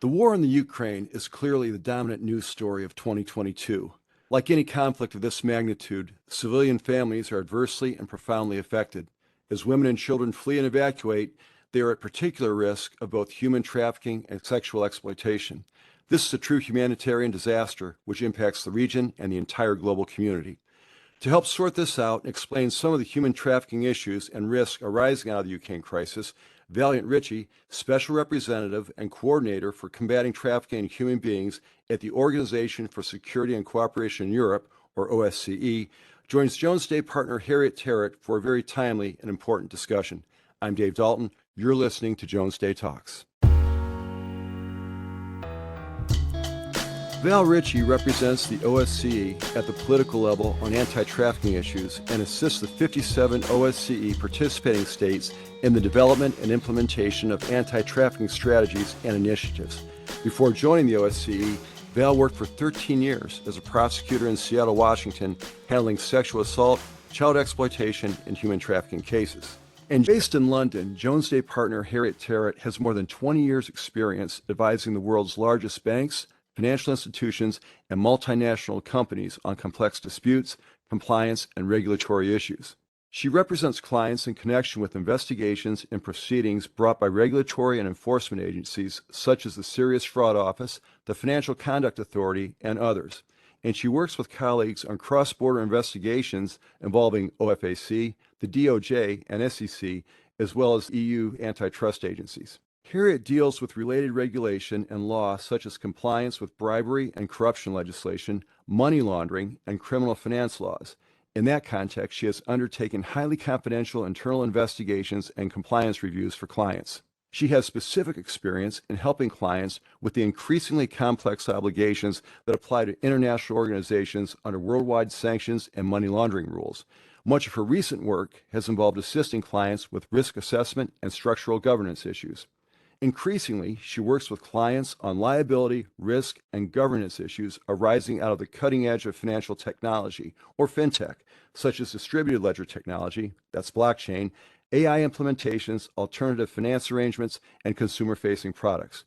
The war in the Ukraine is clearly the dominant news story of 2022. Like any conflict of this magnitude, civilian families are adversely and profoundly affected. As women and children flee and evacuate, they are at particular risk of both human trafficking and sexual exploitation. This is a true humanitarian disaster which impacts the region and the entire global community. To help sort this out and explain some of the human trafficking issues and risks arising out of the Ukraine crisis, Val Richey, Special Representative and Coordinator for Combating Trafficking in Human Beings at the Organization for Security and Cooperation in Europe, or OSCE, joins Jones Day partner Harriet Territt for a very timely and important discussion. I'm Dave Dalton. You're listening to Jones Day Talks. Val Richey represents the OSCE at the political level on anti-trafficking issues and assists the 57 OSCE participating states in the development and implementation of anti-trafficking strategies and initiatives. Before joining the OSCE, Val worked for 13 years as a prosecutor in Seattle, Washington, handling sexual assault, child exploitation, and human trafficking cases. And based in London, Jones Day partner Harriet Territt has more than 20 years' experience advising the world's largest banks, financial institutions, and multinational companies on complex disputes, compliance, and regulatory issues. She represents clients in connection with investigations and proceedings brought by regulatory and enforcement agencies such as the Serious Fraud Office, the Financial Conduct Authority, and others. And she works with colleagues on cross-border investigations involving OFAC, the DOJ, and SEC, as well as EU antitrust agencies. Harriet deals with related regulation and law such as compliance with bribery and corruption legislation, money laundering, and criminal finance laws. In that context, she has undertaken highly confidential internal investigations and compliance reviews for clients. She has specific experience in helping clients with the increasingly complex obligations that apply to international organizations under worldwide sanctions and money laundering rules. Much of her recent work has involved assisting clients with risk assessment and structural governance issues. Increasingly, she works with clients on liability, risk, and governance issues arising out of the cutting edge of financial technology, or fintech, such as distributed ledger technology, that's blockchain, AI implementations, alternative finance arrangements, and consumer-facing products.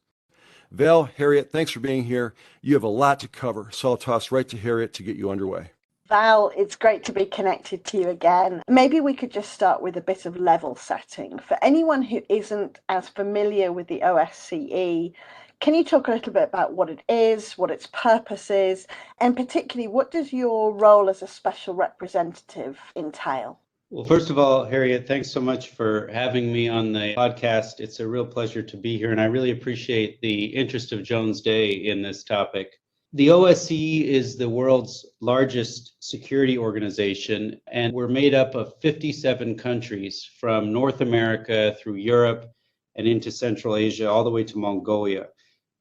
Val, Harriet, thanks for being here. You have a lot to cover, so I'll toss right to Harriet to get you underway. Val, it's great to be connected to you again. Maybe we could just start with a bit of level setting. For anyone who isn't as familiar with the OSCE, can you talk a little bit about what it is, what its purpose is, and particularly what does your role as a special representative entail? Well, first of all, Harriet, thanks so much for having me on the podcast. It's a real pleasure to be here, and I really appreciate the interest of Jones Day in this topic. The OSCE is the world's largest security organization, and we're made up of 57 countries from North America through Europe and into Central Asia, all the way to Mongolia.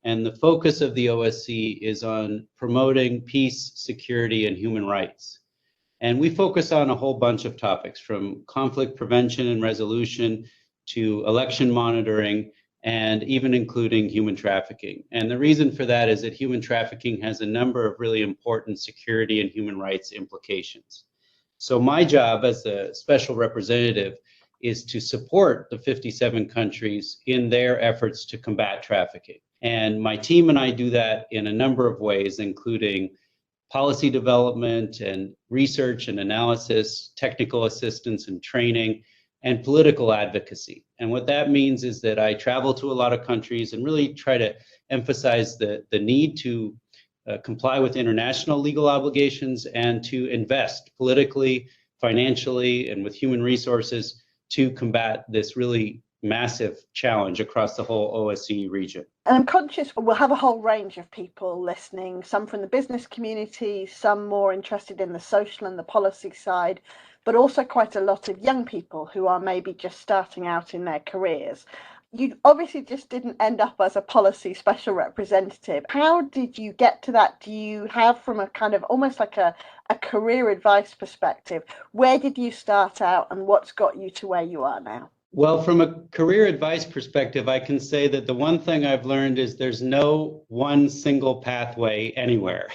And the focus of the OSCE is on promoting peace, security, and human rights. And we focus on a whole bunch of topics, from conflict prevention and resolution to election monitoring, and even including human trafficking. And the reason for that is that human trafficking has a number of really important security and human rights implications. So my job as a special representative is to support the 57 countries in their efforts to combat trafficking. And my team and I do that in a number of ways, including policy development and research and analysis, technical assistance and training, and political advocacy. And what that means is that I travel to a lot of countries and really try to emphasize the need to comply with international legal obligations and to invest politically, financially, and with human resources to combat this really massive challenge across the whole OSCE region. And I'm conscious we'll have a whole range of people listening, some from the business community, some more interested in the social and the policy side, but also quite a lot of young people who are maybe just starting out in their careers. You obviously just didn't end up as a policy special representative. How did you get to that? Do you have, from a kind of almost like a career advice perspective, where did you start out and what's got you to where you are now? Well, from a career advice perspective, I can say that the one thing I've learned is there's no one single pathway anywhere.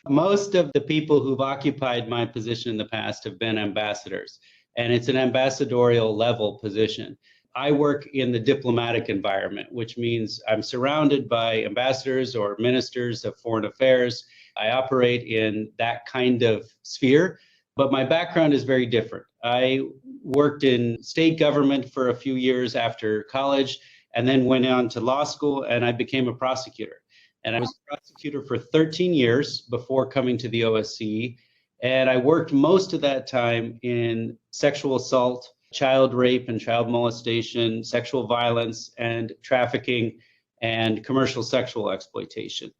Most of the people who've occupied my position in the past have been ambassadors, and it's an ambassadorial level position. I work in the diplomatic environment, which means I'm surrounded by ambassadors or ministers of foreign affairs. I operate in that kind of sphere, but my background is very different. I worked in state government for a few years after college and then went on to law school, and I became a prosecutor. And I was a prosecutor for 13 years before coming to the OSCE. And I worked most of that time in sexual assault, child rape and child molestation, sexual violence and trafficking, and commercial sexual exploitation.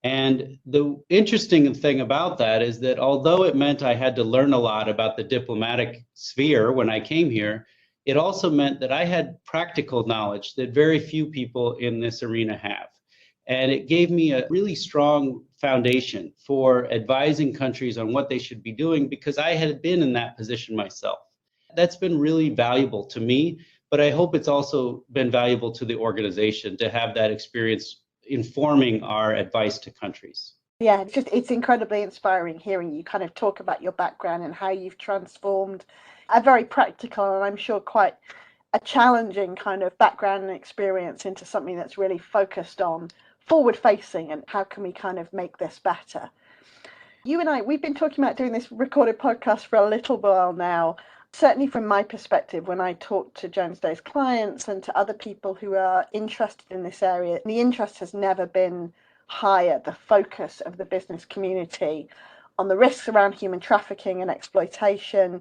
And the interesting thing about that is that although it meant I had to learn a lot about the diplomatic sphere when I came here, it also meant that I had practical knowledge that very few people in this arena have. And it gave me a really strong foundation for advising countries on what they should be doing because I had been in that position myself. That's been really valuable to me, but I hope it's also been valuable to the organization to have that experience informing our advice to countries. Yeah, it's incredibly inspiring hearing you kind of talk about your background and how you've transformed a very practical and I'm sure quite a challenging kind of background and experience into something that's really focused on forward facing and how can we kind of make this better. You and we've been talking about doing this recorded podcast for a little while now. Certainly from my perspective, when I talk to Jones Day's clients and to other people who are interested in this area, the interest has never been higher, the focus of the business community on the risks around human trafficking and exploitation.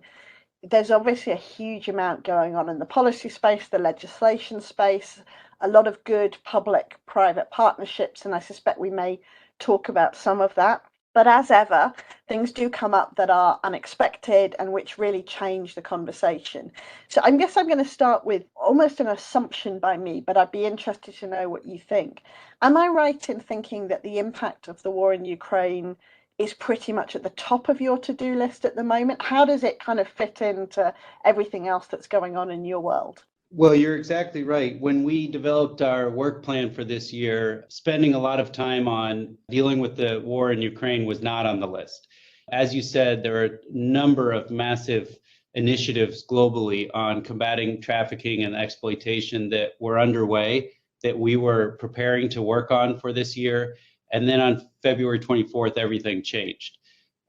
There's obviously a huge amount going on in the policy space, the legislation space, a lot of good public-private partnerships, and I suspect we may talk about some of that. But as ever, things do come up that are unexpected and which really change the conversation. So I guess I'm going to start with almost an assumption by me, but I'd be interested to know what you think. Am I right in thinking that the impact of the war in Ukraine is pretty much at the top of your to-do list at the moment? How does it kind of fit into everything else that's going on in your world? Well, you're exactly right. When we developed our work plan for this year, spending a lot of time on dealing with the war in Ukraine was not on the list. As you said, there are a number of massive initiatives globally on combating trafficking and exploitation that were underway that we were preparing to work on for this year. And then on February 24th, everything changed.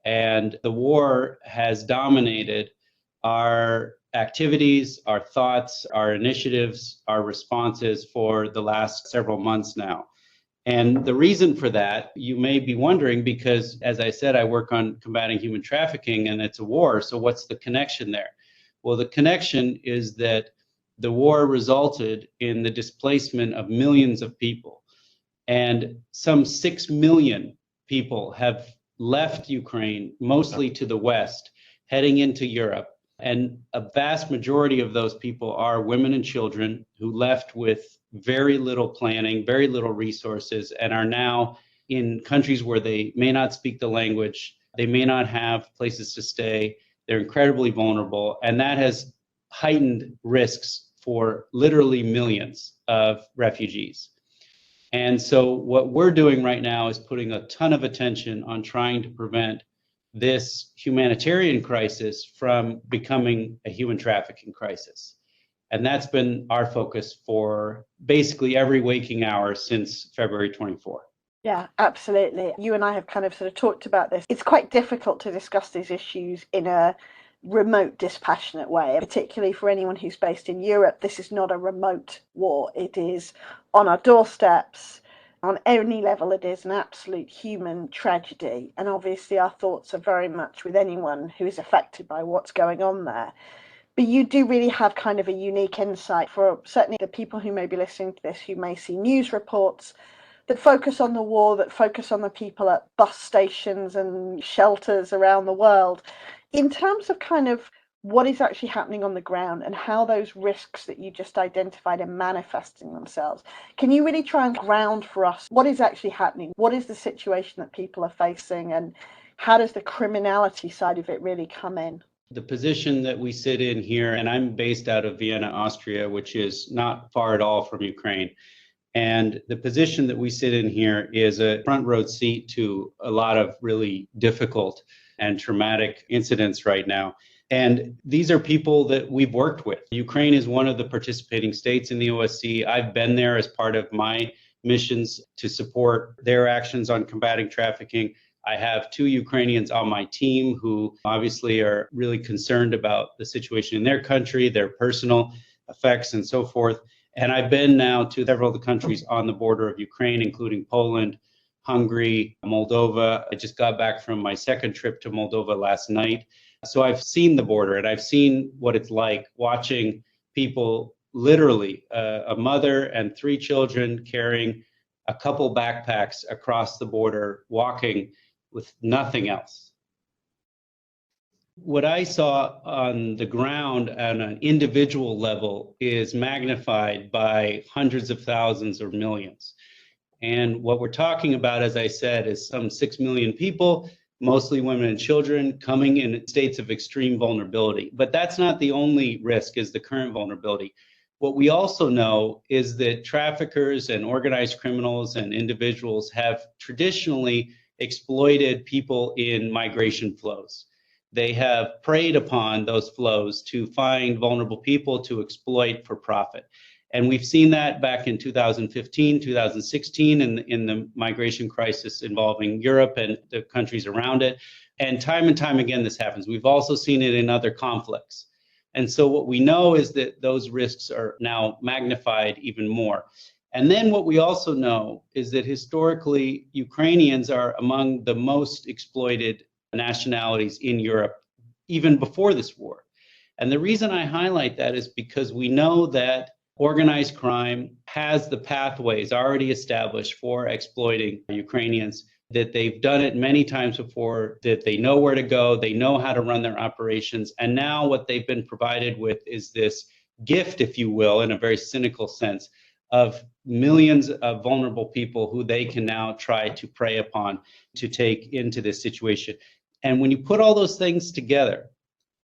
And the war has dominated our activities, our thoughts, our initiatives, our responses for the last several months now. And the reason for that, you may be wondering, because as I said, I work on combating human trafficking and it's a war. So what's the connection there? Well, the connection is that the war resulted in the displacement of millions of people. And some 6 million people have left Ukraine, mostly to the West, heading into Europe. And a vast majority of those people are women and children who left with very little planning, very little resources, and are now in countries where they may not speak the language, they may not have places to stay, they're incredibly vulnerable, and that has heightened risks for literally millions of refugees. And so what we're doing right now is putting a ton of attention on trying to prevent this humanitarian crisis from becoming a human trafficking crisis. And that's been our focus for basically every waking hour since February 24th. Yeah, absolutely. You and I have kind of sort of talked about this. It's quite difficult to discuss these issues in a remote, dispassionate way, particularly for anyone who's based in Europe. This is not a remote war. It is on our doorsteps. On any level, it is an absolute human tragedy. And obviously, our thoughts are very much with anyone who is affected by what's going on there. But you do really have kind of a unique insight for certainly the people who may be listening to this, who may see news reports that focus on the war, that focus on the people at bus stations and shelters around the world. In terms of kind of what is actually happening on the ground and how those risks that you just identified are manifesting themselves, can you really try and ground for us what is actually happening? What is the situation that people are facing, and how does the criminality side of it really come in? The position that we sit in here, and I'm based out of Vienna, Austria, which is not far at all from Ukraine. And the position that we sit in here is a front row seat to a lot of really difficult and traumatic incidents right now. And these are people that we've worked with. Ukraine is one of the participating states in the OSCE. I've been there as part of my missions to support their actions on combating trafficking. I have 2 Ukrainians on my team who obviously are really concerned about the situation in their country, their personal effects, and so forth. And I've been now to several of the countries on the border of Ukraine, including Poland, Hungary, Moldova. I just got back from my second trip to Moldova last night. So I've seen the border, and I've seen what it's like watching people, literally a mother and 3 children carrying a couple backpacks across the border, walking with nothing else. What I saw on the ground on an individual level is magnified by hundreds of thousands or millions. And what we're talking about, as I said, is some 6 million people, mostly women and children, coming in states of extreme vulnerability. But that's not the only risk, is the current vulnerability. What we also know is that traffickers and organized criminals and individuals have traditionally exploited people in migration flows. They have preyed upon those flows to find vulnerable people to exploit for profit. And we've seen that back in 2015, 2016 in the migration crisis involving Europe and the countries around it. And time again, this happens. We've also seen it in other conflicts. And so what we know is that those risks are now magnified even more. And then what we also know is that historically, Ukrainians are among the most exploited nationalities in Europe, even before this war. And the reason I highlight that is because we know that organized crime has the pathways already established for exploiting Ukrainians, that they've done it many times before, that they know where to go, they know how to run their operations. And now what they've been provided with is this gift, if you will, in a very cynical sense, of millions of vulnerable people who they can now try to prey upon to take into this situation. And when you put all those things together,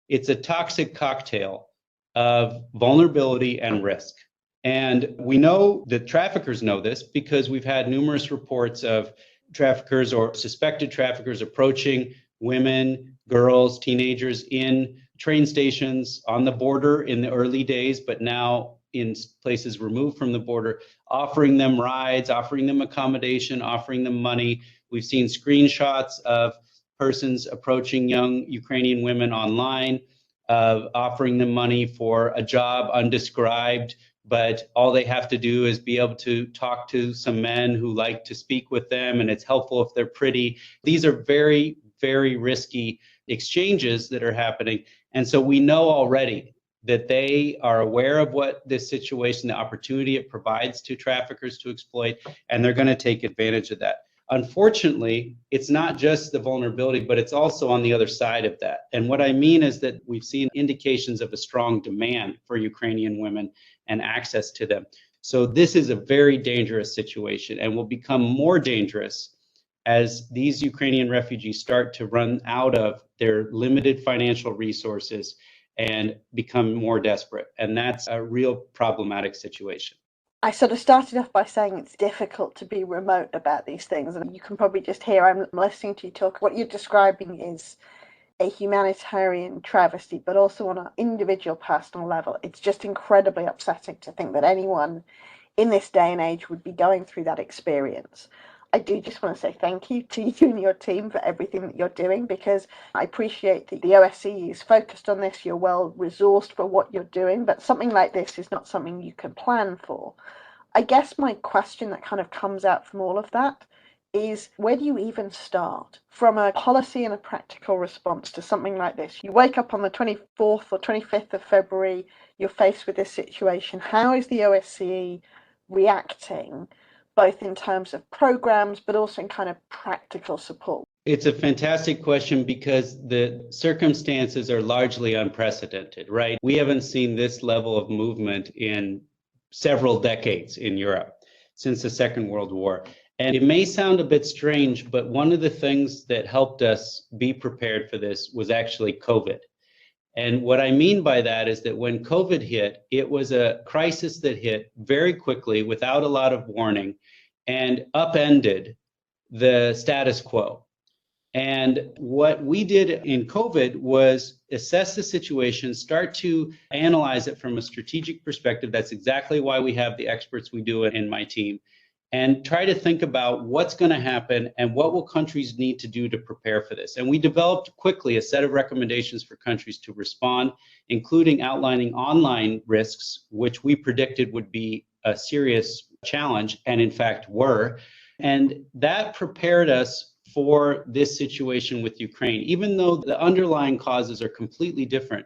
it's a toxic cocktail of vulnerability and risk. And we know that traffickers know this because we've had numerous reports of traffickers or suspected traffickers approaching women, girls, teenagers in train stations on the border in the early days, but now in places removed from the border, offering them rides, offering them accommodation, offering them money. We've seen screenshots of persons approaching young Ukrainian women online, offering them money for a job undescribed, but all they have to do is be able to talk to some men who like to speak with them, and it's helpful if they're pretty. These are very, very risky exchanges that are happening. And so we know already that they are aware of what this situation, the opportunity it provides to traffickers to exploit, and they're going to take advantage of that. Unfortunately, it's not just the vulnerability, but it's also on the other side of that. And what I mean is that we've seen indications of a strong demand for Ukrainian women and access to them. So this is a very dangerous situation and will become more dangerous as these Ukrainian refugees start to run out of their limited financial resources and become more desperate. And that's a real problematic situation. I sort of started off by saying it's difficult to be remote about these things. And you can probably just hear I'm listening to you talk. What you're describing is a humanitarian travesty, but also on an individual personal level. It's just incredibly upsetting to think that anyone in this day and age would be going through that experience. I do just want to say thank you to you and your team for everything that you're doing, because I appreciate that the OSCE is focused on this. You're well resourced for what you're doing, but something like this is not something you can plan for. I guess my question that kind of comes out from all of that is, where do you even start from a policy and a practical response to something like this? You wake up on the 24th or 25th of February, you're faced with this situation. How is the OSCE reacting, both in terms of programs, but also in kind of practical support? It's a fantastic question because the circumstances are largely unprecedented, right? We haven't seen this level of movement in several decades in Europe since the Second World War. And it may sound a bit strange, but one of the things that helped us be prepared for this was actually COVID. And what I mean by that is that when COVID hit, it was a crisis that hit very quickly without a lot of warning and upended the status quo. And what we did in COVID was assess the situation, start to analyze it from a strategic perspective. That's exactly why we have the experts we do in my team, and try to think about what's going to happen and what will countries need to do to prepare for this. And we developed quickly a set of recommendations for countries to respond, including outlining online risks, which we predicted would be a serious challenge, and in fact were. And that prepared us for this situation with Ukraine. Even though the underlying causes are completely different,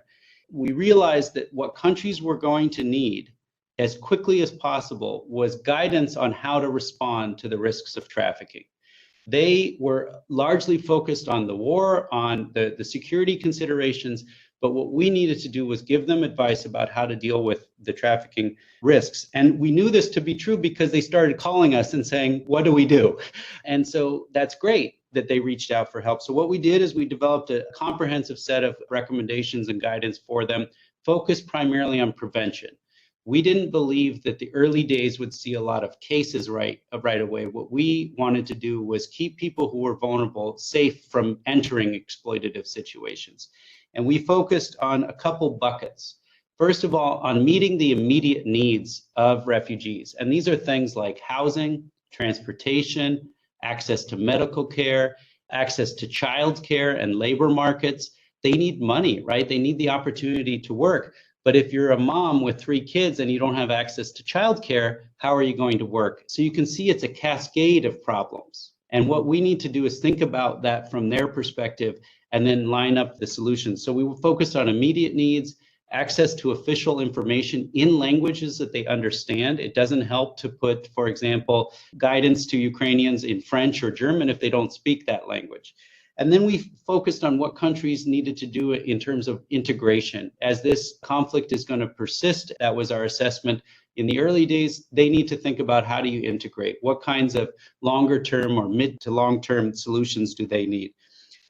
we realized that what countries were going to need as quickly as possible was guidance on how to respond to the risks of trafficking. They were largely focused on the war, on the security considerations, but what we needed to do was give them advice about how to deal with the trafficking risks. And we knew this to be true because they started calling us and saying, what do we do? And so that's great that they reached out for help. So what we did is we developed a comprehensive set of recommendations and guidance for them, focused primarily on prevention. We didn't believe that the early days would see a lot of cases right away. What we wanted to do was keep people who were vulnerable safe from entering exploitative situations. And we focused on a couple buckets. First of all, on meeting the immediate needs of refugees. And these are things like housing, transportation, access to medical care, access to childcare and labor markets. They need money, right? They need the opportunity to work. But if you're a mom with 3 kids and you don't have access to childcare, how are you going to work? So you can see it's a cascade of problems. And what we need to do is think about that from their perspective and then line up the solutions. So we were focused on immediate needs, access to official information in languages that they understand. It doesn't help to put, for example, guidance to Ukrainians in French or German if they don't speak that language. And then we focused on what countries needed to do in terms of integration. As this conflict is going to persist, that was our assessment. In the early days, they need to think about how do you integrate? What kinds of longer term or mid to long term solutions do they need?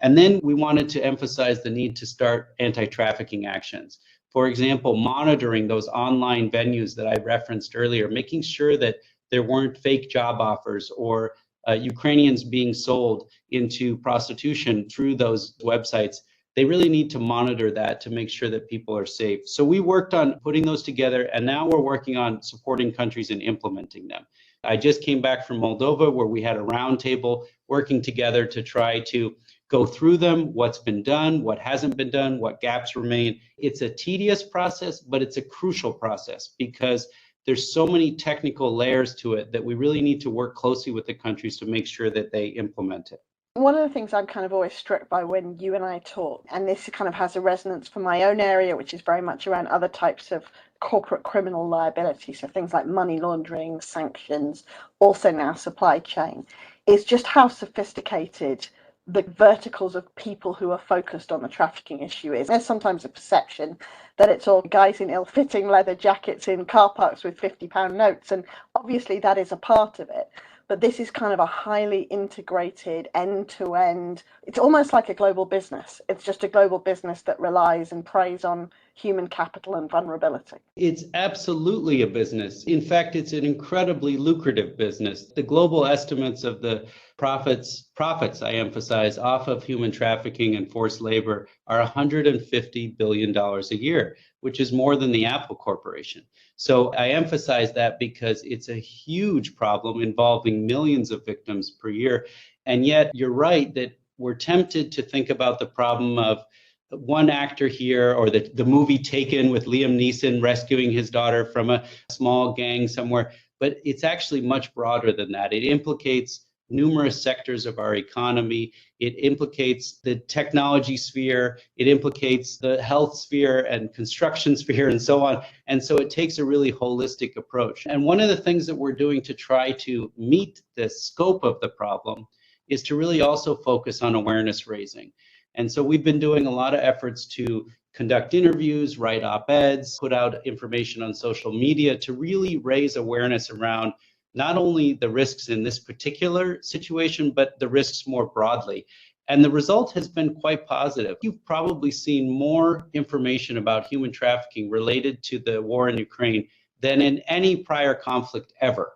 And then we wanted to emphasize the need to start anti-trafficking actions. For example, monitoring those online venues that I referenced earlier, making sure that there weren't fake job offers or Ukrainians being sold into prostitution through those websites. They really need to monitor that to make sure that people are safe. So we worked on putting those together, and now we're working on supporting countries in implementing them. I just came back from Moldova, where we had a roundtable working together to try to go through them, what's been done, what hasn't been done, what gaps remain. It's a tedious process, but it's a crucial process because there's so many technical layers to it that we really need to work closely with the countries to make sure that they implement it. One of the things I'm kind of always struck by when you and I talk, and this kind of has a resonance for my own area, which is very much around other types of corporate criminal liability, so things like money laundering, sanctions, also now supply chain, is just how sophisticated the verticals of people who are focused on the trafficking issue is. There's sometimes a perception that it's all guys in ill-fitting leather jackets in car parks with £50 notes, and obviously that is a part of it. But this is kind of a highly integrated, end-to-end, it's almost like a global business. It's just a global business that relies and preys on human capital and vulnerability. It's absolutely a business. In fact, it's an incredibly lucrative business. The global estimates of the profits, I emphasize, off of human trafficking and forced labor are $150 billion a year, which is more than the Apple Corporation. So I emphasize that because it's a huge problem involving millions of victims per year. And yet you're right that we're tempted to think about the problem of one actor here, or the movie Taken with Liam Neeson rescuing his daughter from a small gang somewhere. But it's actually much broader than that. It implicates numerous sectors of our economy. It implicates the technology sphere. It implicates the health sphere and construction sphere and so on. And so it takes a really holistic approach. And one of the things that we're doing to try to meet the scope of the problem is to really also focus on awareness raising. And so we've been doing a lot of efforts to conduct interviews, write op-eds, put out information on social media to really raise awareness around not only the risks in this particular situation, but the risks more broadly. And the result has been quite positive. You've probably seen more information about human trafficking related to the war in Ukraine than in any prior conflict ever.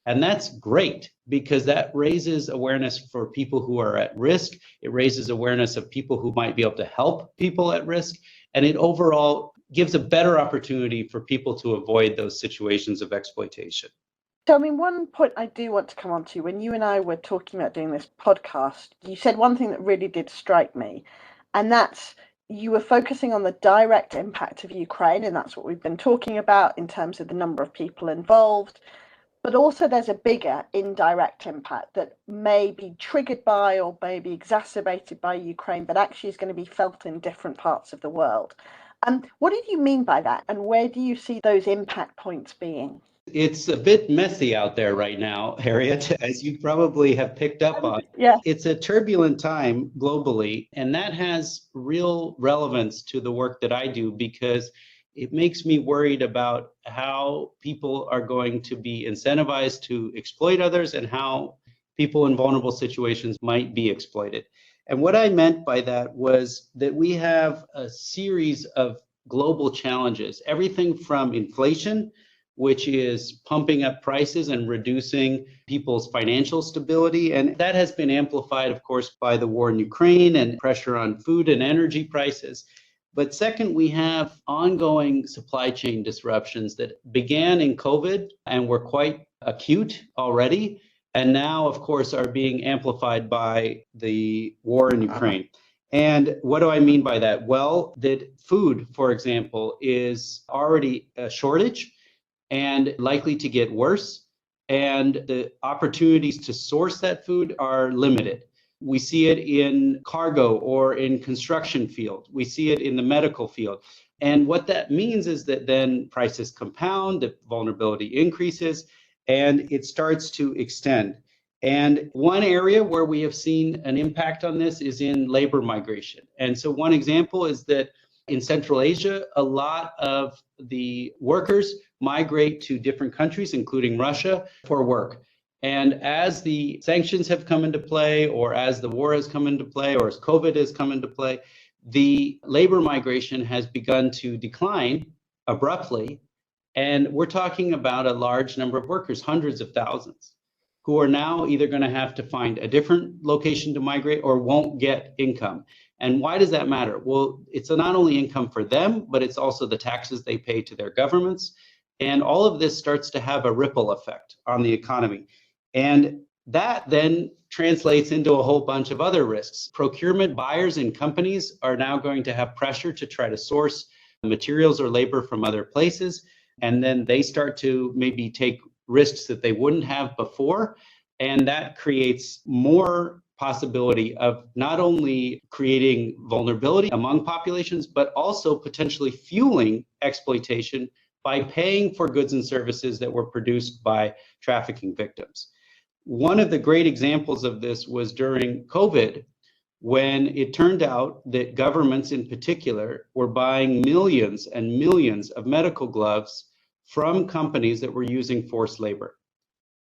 And that's great because that raises awareness for people who are at risk. It raises awareness of people who might be able to help people at risk. And it overall gives a better opportunity for people to avoid those situations of exploitation. So, I mean, one point I do want to come on to, when you and I were talking about doing this podcast, you said one thing that really did strike me, and that's you were focusing on the direct impact of Ukraine, and that's what we've been talking about in terms of the number of people involved. But also there's a bigger indirect impact that may be triggered by or may be exacerbated by Ukraine, but actually is going to be felt in different parts of the world. What did you mean by that? And where do you see those impact points being? It's a bit messy out there right now, Harriet, as you probably have picked up on. Yeah. It's a turbulent time globally, and that has real relevance to the work that I do because it makes me worried about how people are going to be incentivized to exploit others and how people in vulnerable situations might be exploited. And what I meant by that was that we have a series of global challenges, everything from inflation, which is pumping up prices and reducing people's financial stability. And that has been amplified, of course, by the war in Ukraine and pressure on food and energy prices. But second, we have ongoing supply chain disruptions that began in COVID and were quite acute already, and now, of course, are being amplified by the war in Ukraine. And what do I mean by that? Well, that food, for example, is already a shortage and likely to get worse. And the opportunities to source that food are limited. We see it in cargo or in construction field. We see it in the medical field. And what that means is that then prices compound, the vulnerability increases, and it starts to extend. And one area where we have seen an impact on this is in labor migration. And so one example is that in Central Asia, a lot of the workers migrate to different countries, including Russia, for work. And as the sanctions have come into play, or as the war has come into play, or as COVID has come into play, the labor migration has begun to decline abruptly. And we're talking about a large number of workers, hundreds of thousands, who are now either going to have to find a different location to migrate or won't get income. And why does that matter? Well, it's not only income for them, but it's also the taxes they pay to their governments. And all of this starts to have a ripple effect on the economy. And that then translates into a whole bunch of other risks. Procurement buyers and companies are now going to have pressure to try to source materials or labor from other places. And then they start to maybe take risks that they wouldn't have before. And that creates more possibility of not only creating vulnerability among populations, but also potentially fueling exploitation by paying for goods and services that were produced by trafficking victims. One of the great examples of this was during COVID, when it turned out that governments in particular were buying millions and millions of medical gloves from companies that were using forced labor.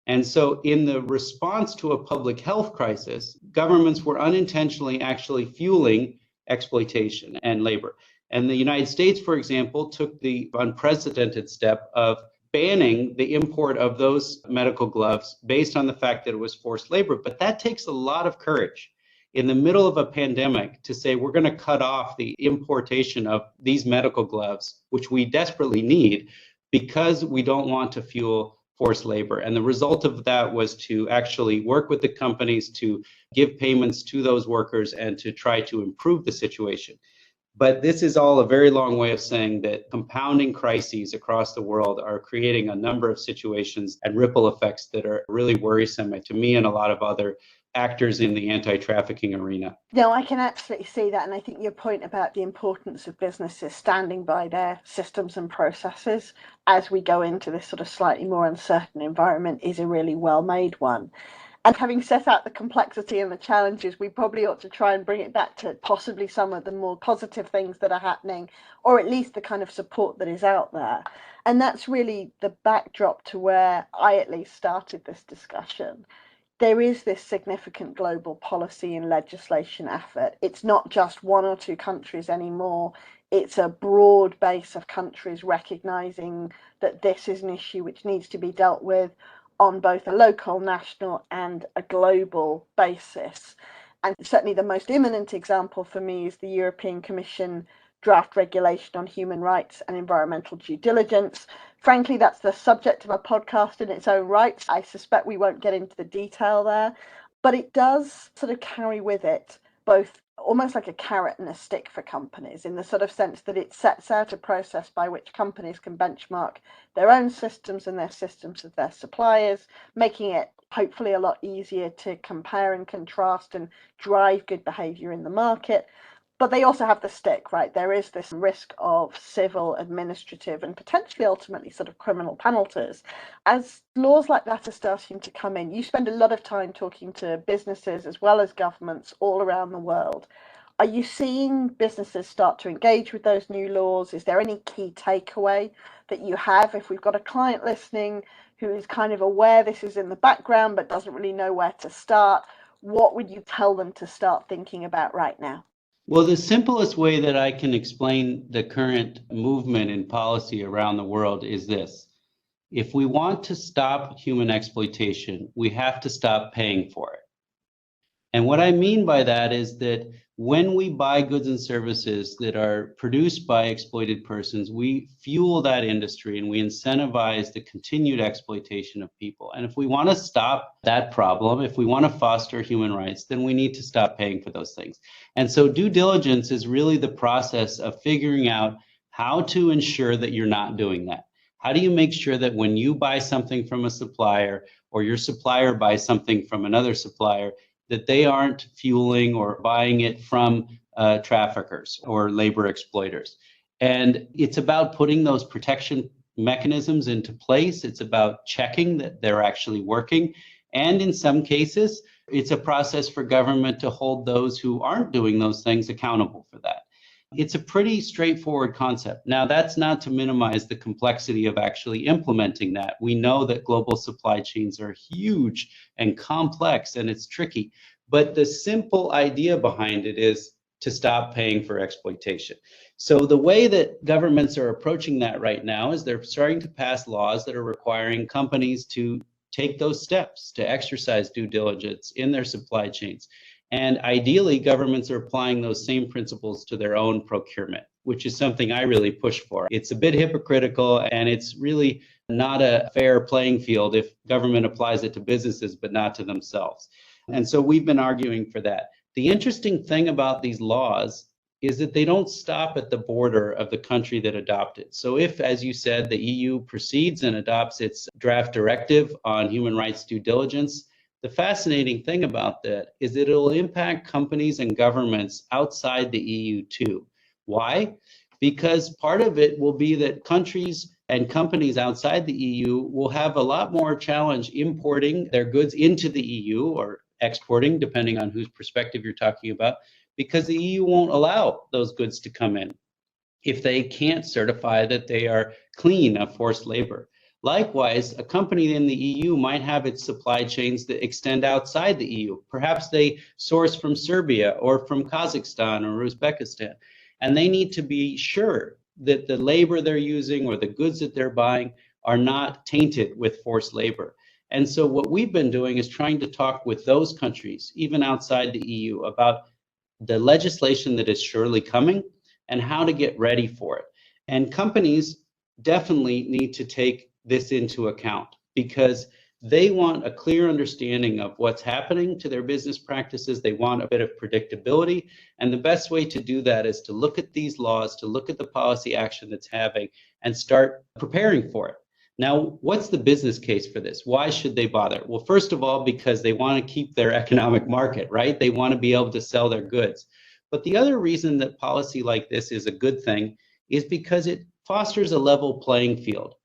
And so in the response to a public health crisis, governments were unintentionally actually fueling exploitation and labor. And the United States, for example, took the unprecedented step of banning the import of those medical gloves based on the fact that it was forced labor. But that takes a lot of courage in the middle of a pandemic to say we're going to cut off the importation of these medical gloves, which we desperately need, because we don't want to fuel forced labor. And the result of that was to actually work with the companies to give payments to those workers and to try to improve the situation. But this is all a very long way of saying that compounding crises across the world are creating a number of situations and ripple effects that are really worrisome to me and a lot of other actors in the anti-trafficking arena. No, I can absolutely see that. And I think your point about the importance of businesses standing by their systems and processes as we go into this sort of slightly more uncertain environment is a really well-made one. And having set out the complexity and the challenges, we probably ought to try and bring it back to possibly some of the more positive things that are happening, or at least the kind of support that is out there. And that's really the backdrop to where I at least started this discussion. There is this significant global policy and legislation effort. It's not just one or two countries anymore. It's a broad base of countries recognizing that this is an issue which needs to be dealt with. on both a local, national, and a global basis. And certainly the most imminent example for me is the European Commission draft regulation on human rights and environmental due diligence. Frankly, that's the subject of a podcast in its own right. I suspect we won't get into the detail there, but it does sort of carry with it both almost like a carrot and a stick for companies, in the sort of sense that it sets out a process by which companies can benchmark their own systems and their systems of their suppliers, making it hopefully a lot easier to compare and contrast and drive good behavior in the market. But they also have the stick, right? There is this risk of civil, administrative, and potentially ultimately sort of criminal penalties. As laws like that are starting to come in, you spend a lot of time talking to businesses as well as governments all around the world. Are you seeing businesses start to engage with those new laws? Is there any key takeaway that you have? If we've got a client listening who is kind of aware this is in the background but doesn't really know where to start, what would you tell them to start thinking about right now? Well, the simplest way that I can explain the current movement in policy around the world is this. If we want to stop human exploitation, we have to stop paying for it. And what I mean by that is that when we buy goods and services that are produced by exploited persons, we fuel that industry and we incentivize the continued exploitation of people. And if we want to stop that problem, if we want to foster human rights, then we need to stop paying for those things. And so due diligence is really the process of figuring out how to ensure that you're not doing that. How do you make sure that when you buy something from a supplier or your supplier buys something from another supplier, that they aren't fueling or buying it from traffickers or labor exploiters? And it's about putting those protection mechanisms into place. It's about checking that they're actually working. And in some cases, it's a process for government to hold those who aren't doing those things accountable for that. It's a pretty straightforward concept. Now, that's not to minimize the complexity of actually implementing that. We know that global supply chains are huge and complex, and it's tricky. But the simple idea behind it is to stop paying for exploitation. So the way that governments are approaching that right now is they're starting to pass laws that are requiring companies to take those steps to exercise due diligence in their supply chains. And ideally, governments are applying those same principles to their own procurement, which is something I really push for. It's a bit hypocritical, and it's really not a fair playing field if government applies it to businesses, but not to themselves. And so we've been arguing for that. The interesting thing about these laws is that they don't stop at the border of the country that adopted. So if, as you said, the EU proceeds and adopts its draft directive on human rights due diligence, the fascinating thing about that is that it'll impact companies and governments outside the EU too. Why? Because part of it will be that countries and companies outside the EU will have a lot more challenge importing their goods into the EU or exporting, depending on whose perspective you're talking about, because the EU won't allow those goods to come in if they can't certify that they are clean of forced labor. Likewise, a company in the EU might have its supply chains that extend outside the EU. Perhaps they source from Serbia or from Kazakhstan or Uzbekistan, and they need to be sure that the labor they're using or the goods that they're buying are not tainted with forced labor. And so what we've been doing is trying to talk with those countries, even outside the EU, about the legislation that is surely coming and how to get ready for it. And companies definitely need to take this into account because they want a clear understanding of what's happening to their business practices. They want a bit of predictability. And the best way to do that is to look at these laws, to look at the policy action that's having and start preparing for it. Now, what's the business case for this? Why should they bother? Well, first of all, because they want to keep their economic market, right? They want to be able to sell their goods. But the other reason that policy like this is a good thing is because it fosters a level playing field.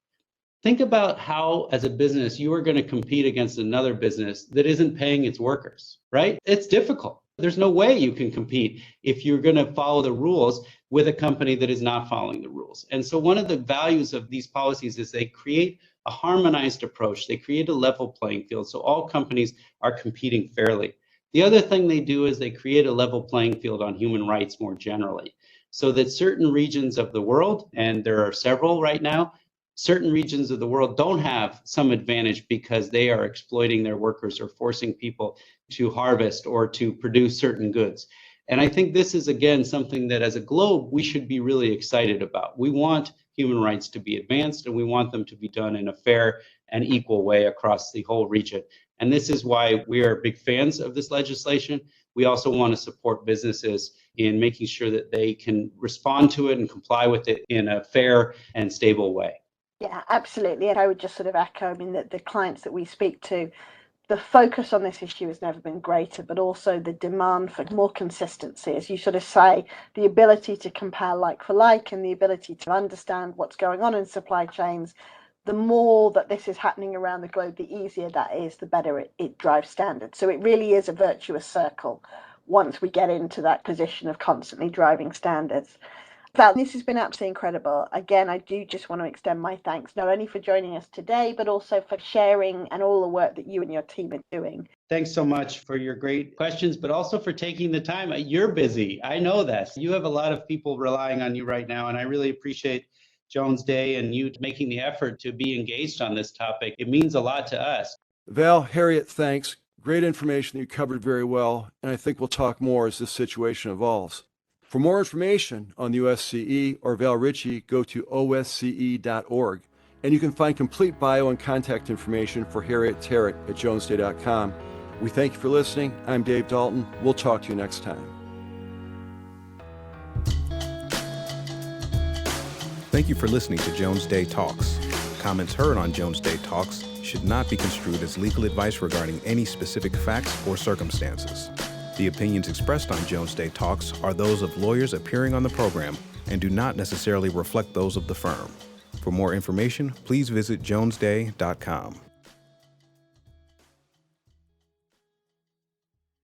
Think about how, as a business, you are going to compete against another business that isn't paying its workers, right? It's difficult. There's no way you can compete if you're going to follow the rules with a company that is not following the rules. And so one of the values of these policies is they create a harmonized approach. They create a level playing field so all companies are competing fairly. The other thing they do is they create a level playing field on human rights more generally, so that certain regions of the world, and there are several right now, certain regions of the world don't have some advantage because they are exploiting their workers or forcing people to harvest or to produce certain goods. And I think this is, again, something that as a globe, we should be really excited about. We want human rights to be advanced, and we want them to be done in a fair and equal way across the whole region. And this is why we are big fans of this legislation. We also want to support businesses in making sure that they can respond to it and comply with it in a fair and stable way. Yeah, absolutely. And I would just sort of echo, I mean, that the clients that we speak to, the focus on this issue has never been greater, but also the demand for more consistency, as you sort of say, the ability to compare like for like and the ability to understand what's going on in supply chains. The more that this is happening around the globe, the easier that is, the better it drives standards. So it really is a virtuous circle once we get into that position of constantly driving standards. Val, this has been absolutely incredible. Again, I do just want to extend my thanks, not only for joining us today, but also for sharing and all the work that you and your team are doing. Thanks so much for your great questions, but also for taking the time. You're busy. I know that. You have a lot of people relying on you right now, and I really appreciate Jones Day and you making the effort to be engaged on this topic. It means a lot to us. Val, Harriet, thanks. Great information that you covered very well, and I think we'll talk more as this situation evolves. For more information on the OSCE or Val Richey, go to osce.org, and you can find complete bio and contact information for Harriet Territt at jonesday.com. We thank you for listening. I'm Dave Dalton. We'll talk to you next time. Thank you for listening to Jones Day Talks. Comments heard on Jones Day Talks should not be construed as legal advice regarding any specific facts or circumstances. The opinions expressed on Jones Day Talks are those of lawyers appearing on the program and do not necessarily reflect those of the firm. For more information, please visit jonesday.com.